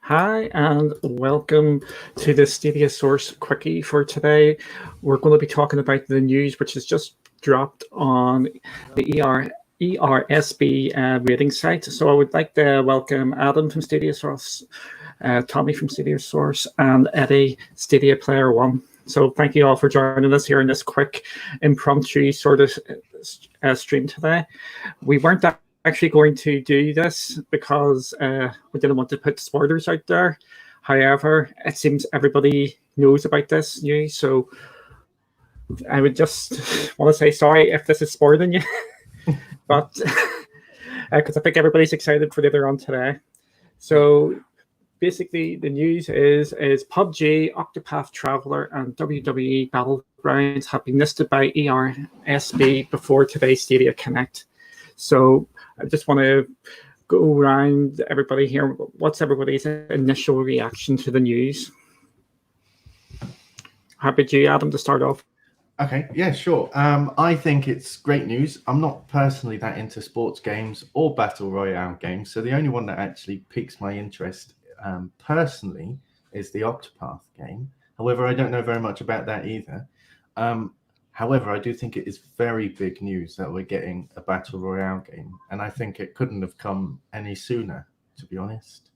Hi, and welcome to the Stadia Source Quickie for today. We're going to be talking about the news which has just dropped on the ERSB rating site. So I would like to welcome Adam from Stadia Source, Tommy from Stadia Source, and Eddie, Stadia Player One. So thank you all for joining us here in this quick impromptu sort of stream today. We weren't actually going to do this because we didn't want to put spoilers out there. However, it seems everybody knows about this news, so I would just want to say sorry if this is spoiling you, but because I think everybody's excited for later on today. So basically, the news is PUBG, Octopath Traveler, and WWE Battlegrounds have been listed by ERSB before today's Stadia Connect. So I just want to go around everybody here. What's everybody's initial reaction to the news? How about you, Adam, to start off? Okay, yeah, sure. I think it's great news. I'm not personally that into sports games or battle royale games, so the only one that actually piques my interest personally is the Octopath game. However, I don't know very much about that either. However, I do think it is very big news that we're getting a battle royale game, and I think it couldn't have come any sooner, to be honest.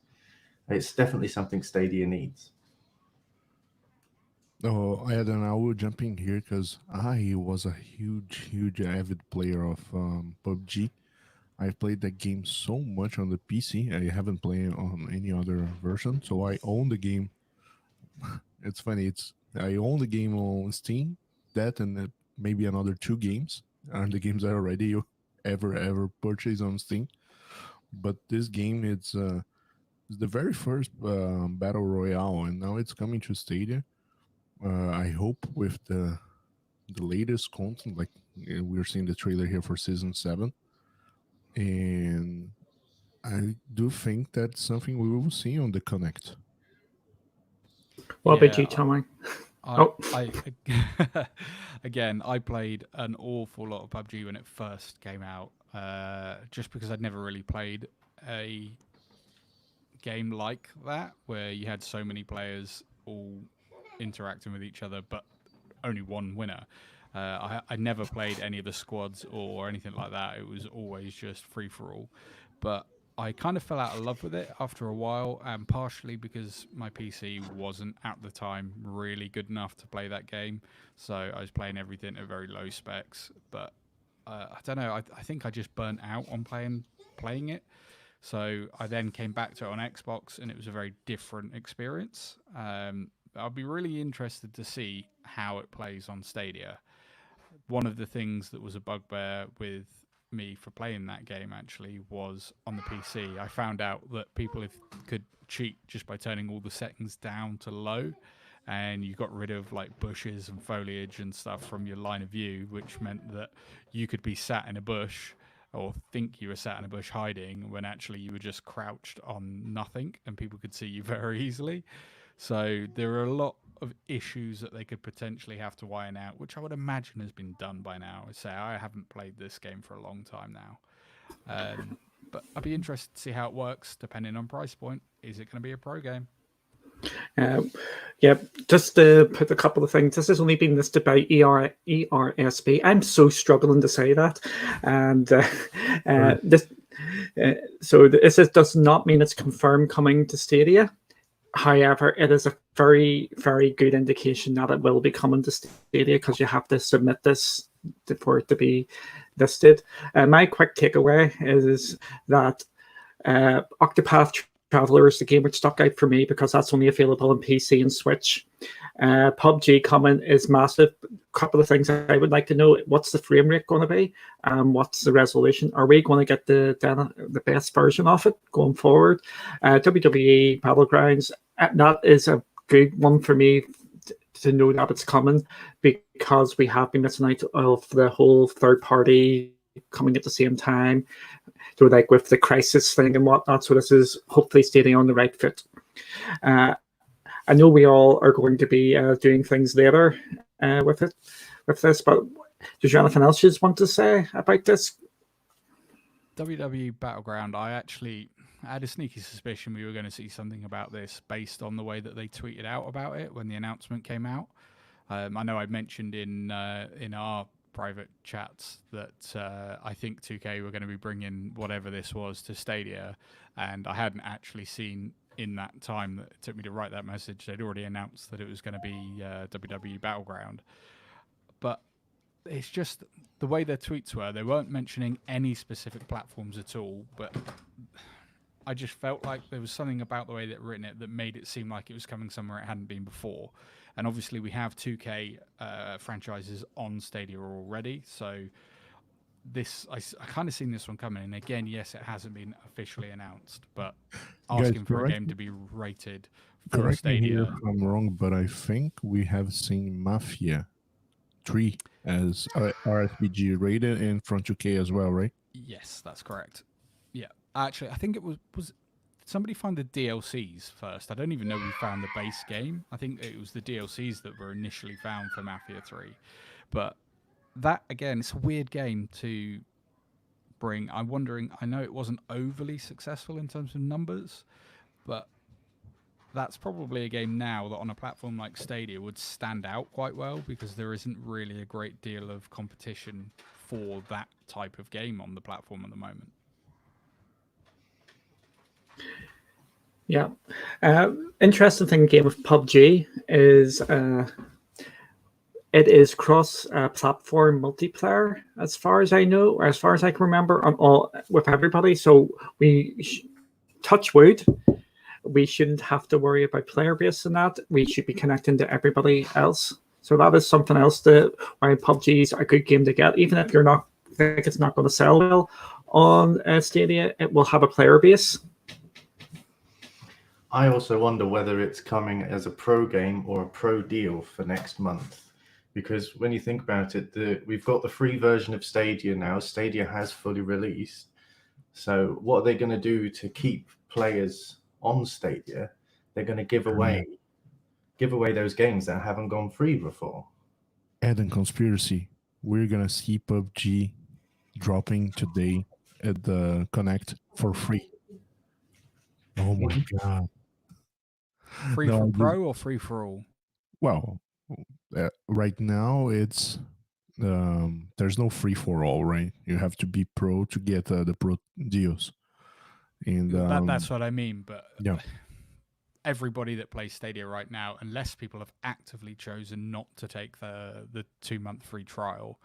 It's definitely something Stadia needs. Oh, Eden, I will jump in here because I was a huge avid player of PUBG. I played that game so much on the PC. I haven't played on any other version, so I own the game. It's funny. I own the game on Steam. That and maybe another 2 games are the games I already ever purchased on Steam. But this game, it's the very first battle royale, and now it's coming to Stadia. I hope with the latest content, like we're seeing the trailer here for season 7, and I do think that's something we will see on the Connect. What about you, Tommy? Again, I played an awful lot of PUBG when it first came out, just because I'd never really played a game like that, where you had so many players all interacting with each other, but only one winner. I never played any of the squads or anything like that. It was always just free for all. But I kind of fell out of love with it after a while, and partially because my PC wasn't at the time really good enough to play that game. So I was playing everything at very low specs. But I don't know. I think I just burnt out on playing it. So I then came back to it on Xbox, and it was a very different experience. I'll be really interested to see how it plays on Stadia. One of the things that was a bugbear with me for playing that game actually was on the PC. I found out that people could cheat just by turning all the settings down to low, and you got rid of like bushes and foliage and stuff from your line of view, which meant that you could be sat in a bush or think you were sat in a bush hiding when actually you were just crouched on nothing and people could see you very easily. So there are a lot of issues that they could potentially have to iron out, which I would imagine has been done by now. I say I haven't played this game for a long time now. But I'd be interested to see how it works depending on price point. Is it going to be a pro game? Yeah, just to put a couple of things. This has only been listed by ERSB. I'm so struggling to say that, and this does not mean it's confirmed coming to Stadia. However, it is a very good indication that it will be coming to Stadia because you have to submit this for it to be listed. My quick takeaway is that Octopath Traveler is the game which stuck out for me because that's only available on PC and Switch. PUBG coming is massive. A couple of things I would like to know: what's the frame rate going to be? What's the resolution? Are we going to get the best version of it going forward? WWE Battlegrounds, that is a good one for me to know that it's coming because we have been missing out of the whole third party coming at the same time. So like with the crisis thing and whatnot. So this is hopefully staying on the right foot. I know we all are going to be doing things later with this, but is there anything else you just want to say about this? WWE Battleground, I actually I had a sneaky suspicion we were going to see something about this based on the way that they tweeted out about it when the announcement came out. I know I mentioned in our private chats that I think 2K were going to be bringing whatever this was to Stadia, and I hadn't actually seen in that time that it took me to write that message. They'd already announced that it was going to be WWE Battleground, but it's just the way their tweets were. They weren't mentioning any specific platforms at all, but I just felt like there was something about the way they'd written it that made it seem like it was coming somewhere it hadn't been before. And obviously we have 2K franchises on Stadia already, so this I kind of seen this one coming. And again, yes, it hasn't been officially announced, but asking for a game to be rated for correct me here Stadia. if I'm wrong, but I think we have seen Mafia 3 as RSBG rated in front 2K as well, right? Yes, that's correct. Yeah, actually, I think it was did somebody find the DLCs first? I don't even know we found the base game. I think it was the DLCs that were initially found for Mafia 3. But that, again, it's a weird game to bring. I'm wondering, I know it wasn't overly successful in terms of numbers, but that's probably a game now that on a platform like Stadia would stand out quite well because there isn't really a great deal of competition for that type of game on the platform at the moment. Yeah. Interesting thing game with PUBG is it is cross-platform multiplayer, as far as I know, or as far as I can remember, on all with everybody. So touch wood, we shouldn't have to worry about player base and that. We should be connecting to everybody else. So that is something else that why PUBG is a good game to get, even if you're not think it's not going to sell well on Stadia. It will have a player base. I also wonder whether it's coming as a pro game or a pro deal for next month. Because when you think about it, we've got the free version of Stadia now. Stadia has fully released. So what are they going to do to keep players on Stadia? They're going to give away those games that haven't gone free before. Eden Conspiracy. We're gonna see PUBG dropping today at the Connect for free. Oh my god! Free No, for I pro or free for all? well, right now it's there's no free for all, right? You have to be pro to get the pro deals, and That's what I mean. But yeah, everybody that plays Stadia right now, unless people have actively chosen not to take the 2-month free trial,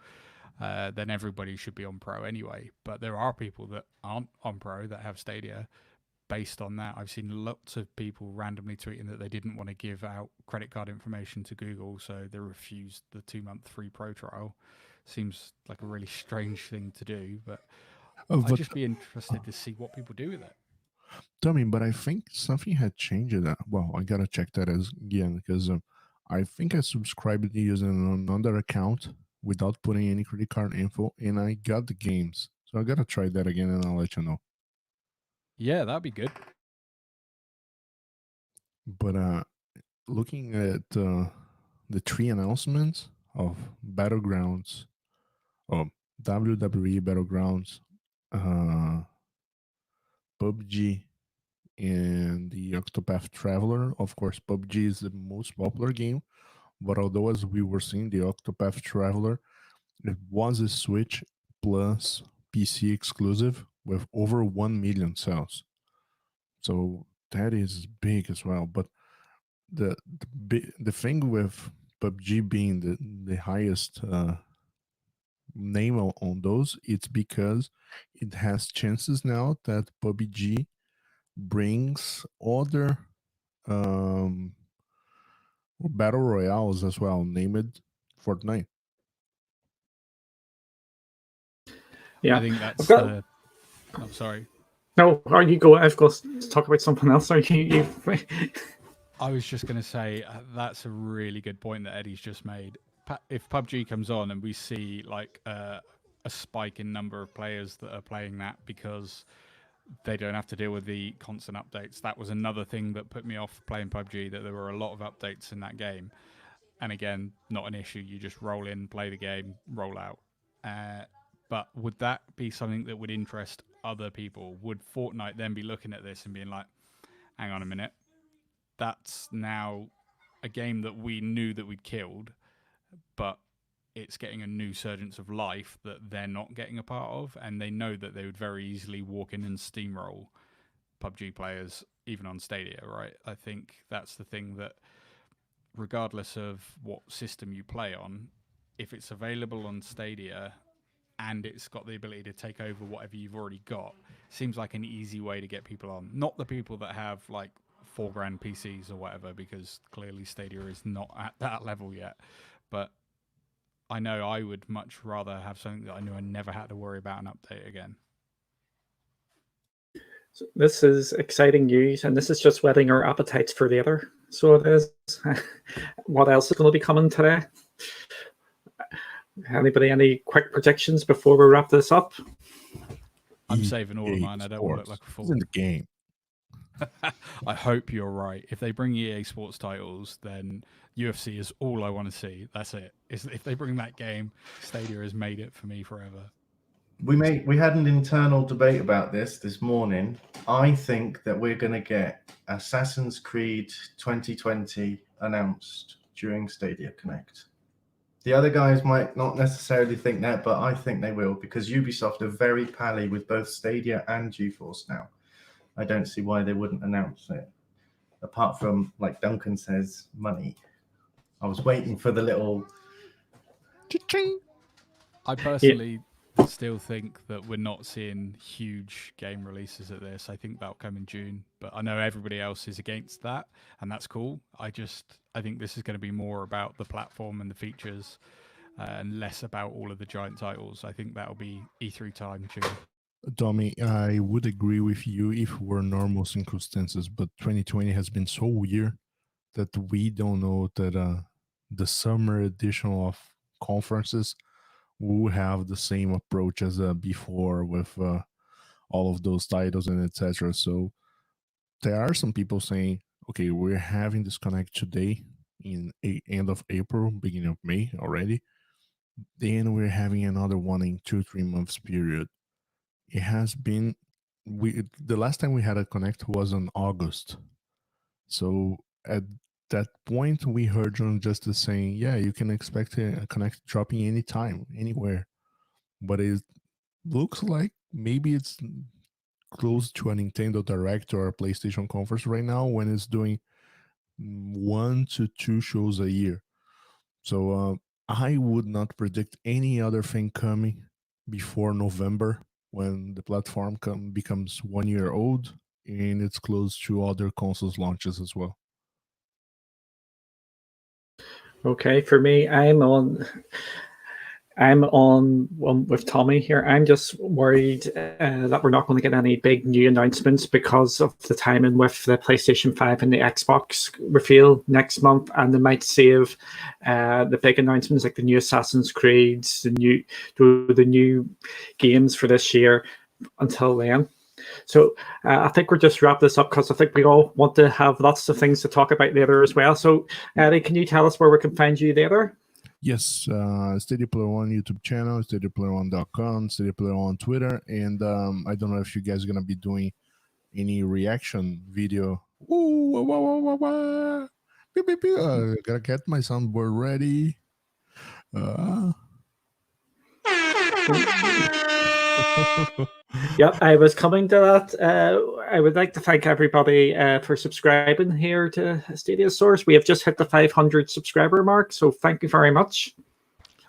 then everybody should be on pro anyway. But there are people that aren't on pro that have Stadia. Based on that, I've seen lots of people randomly tweeting that they didn't want to give out credit card information to Google, so they refused the 2-month free pro trial. Seems like a really strange thing to do, but I'd just be interested to see what people do with it. Tommy, but I think something had changed. Well, I gotta check that again because I think I subscribed using another account without putting any credit card info, and I got the games. So I gotta try that again, and I'll let you know. Yeah, that'd be good. But looking at the 3 announcements of Battlegrounds, WWE Battlegrounds, PUBG, and the Octopath Traveler. Of course, PUBG is the most popular game, but although as we were seeing the Octopath Traveler, it was a Switch plus PC exclusive with over 1 million sales. So that is big as well. But the thing with PUBG being the highest name on those, it's because it has chances now that PUBG brings other um, battle royales as well, named Fortnite. Yeah, I think that's got, I'm sorry. no. Are you go? I've got to talk about something else. Are you I was just going to say that's a really good point that Eddie's just made. If PUBG comes on and we see like a spike in number of players that are playing that because they don't have to deal with the constant updates, that was another thing that put me off playing PUBG, that there were a lot of updates in that game. And again, not an issue. You just roll in, play the game, roll out. But would that be something that would interest other people, would Fortnite then be looking at this and being like, hang on a minute, that's now a game that we knew that we'd killed, but it's getting a new surgence of life that they're not getting a part of, and they know that they would very easily walk in and steamroll PUBG players even on Stadia, right? I think that's the thing, that regardless of what system you play on, if it's available on Stadia and it's got the ability to take over whatever you've already got, seems like an easy way to get people on. Not the people that have like $4,000 PCs or whatever, because clearly Stadia is not at that level yet. But I know I would much rather have something that I knew I never had to worry about an update again. So this is exciting news, and this is just whetting our appetites for later. So it is. What else is going to be coming today? Anybody, any quick predictions before we wrap this up? I'm saving all of mine. I don't want to look like a It's fool. in the game. I hope you're right. If they bring EA Sports titles, then UFC is all I want to see. That's it. If they bring that game, Stadia has made it for me forever. We had an internal debate about this morning. I think that we're going to get Assassin's Creed 2020 announced during Stadia Connect. The other guys might not necessarily think that, but I think they will, because Ubisoft are very pally with both Stadia and GeForce now. I don't see why they wouldn't announce it, apart from, like Duncan says, money. I was waiting for the little... Cha-ching. I personally still think that we're not seeing huge game releases at this. I think that'll come in June, but I know everybody else is against that, and that's cool. I think this is going to be more about the platform and the features, and less about all of the giant titles. I think that'll be E3 time, June. Tommy, I would agree with you if we're normal circumstances, but 2020 has been so weird that we don't know that the summer edition of conferences will have the same approach as before with all of those titles and etc. So there are some people saying, okay, we're having this Connect today in end of April, beginning of May already. Then we're having another one in 2-3 months period. It has been, the last time we had a Connect was in August. So at that point, we heard John Justice saying, yeah, you can expect a Connect dropping anytime, anywhere. But it looks like maybe it's close to a Nintendo Direct or a PlayStation Conference right now, when it's doing 1 to 2 shows a year. So I would not predict any other thing coming before November, when the platform becomes 1 year old and it's close to other consoles launches as well. Okay, for me, I'm on one with Tommy here. I'm just worried that we're not going to get any big new announcements because of the timing with the PlayStation 5 and the Xbox reveal next month, and they might save the big announcements like the new Assassin's Creed, the new games for this year until then. So I think we'll just wrap this up, because I think we all want to have lots of things to talk about later as well. So Eddie, can you tell us where we can find you later? Yes, Stadia Player One YouTube channel, StadiaPlayer1.com, Stadia Player One on Twitter, and I don't know if you guys are gonna be doing any reaction video. Ooh, wah, wah, wah, wah, wah. Beep, beep, beep. Gotta get my soundboard ready. Yep, I was coming to that. I would like to thank everybody for subscribing here to Stadia Source. We have just hit the 500 subscriber mark, so thank you very much.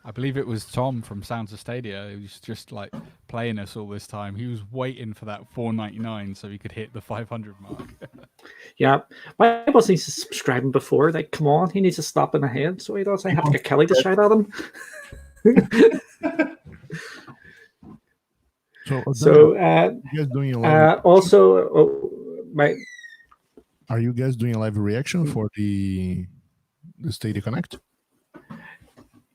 I believe it was Tom from Sounds of Stadia who was just like playing us all this time. He was waiting for that $4.99 so he could hit the 500 mark. Yeah, why wasn't he subscribing before? Like, come on, he needs to slap in the head. So he does. I have to get Kelly to shout at him. So, you guys doing a live are you guys doing a live reaction for the Stadia Connect?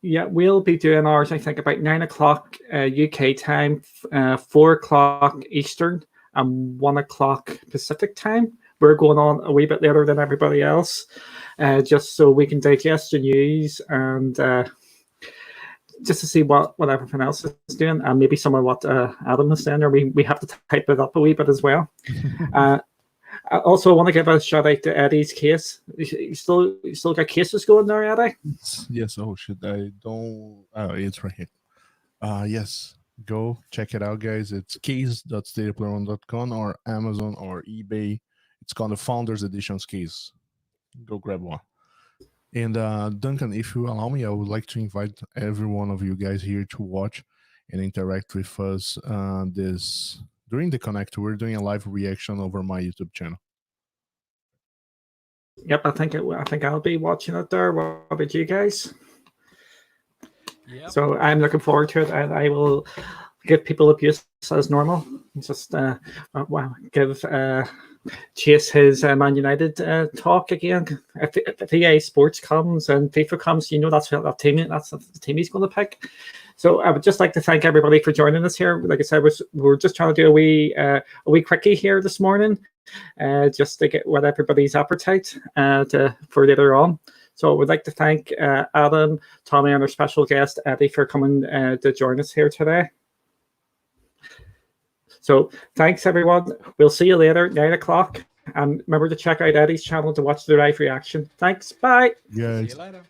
Yeah, we'll be doing ours, I think, about 9 o'clock UK time, 4 o'clock Eastern, and 1 o'clock Pacific time. We're going on a wee bit later than everybody else, just so we can digest the news and just to see what everyone else is doing, and maybe some of what Adam is saying, or we have to type it up a wee bit as well. I also want to give a shout out to Eddie's case. You still got cases going there, Eddie? Yes. Oh shit! I don't. Oh, it's right here. Yes. Go check it out, guys. It's case.stadiaplayground.com or Amazon or eBay. It's called the Founders Edition's case. Go grab one. And Duncan, if you allow me, I would like to invite every one of you guys here to watch and interact with us during the Connect. We're doing a live reaction over my YouTube channel. Yep, I think I'll be watching it there. What about you guys? Yep. So I'm looking forward to it, and I will give people abuse as normal. Just give Chase his Man United talk again. If EA Sports comes and FIFA comes, that's the team he's going to pick. So I would just like to thank everybody for joining us here. Like I said, we're just trying to do a wee quickie here this morning, just to get what everybody's appetite for later on. So I would like to thank Adam, Tommy, and our special guest Eddie for coming to join us here today. So thanks everyone. We'll see you later, 9 o'clock. And remember to check out Eddie's channel to watch the live reaction. Thanks. Bye. Yes. See you later.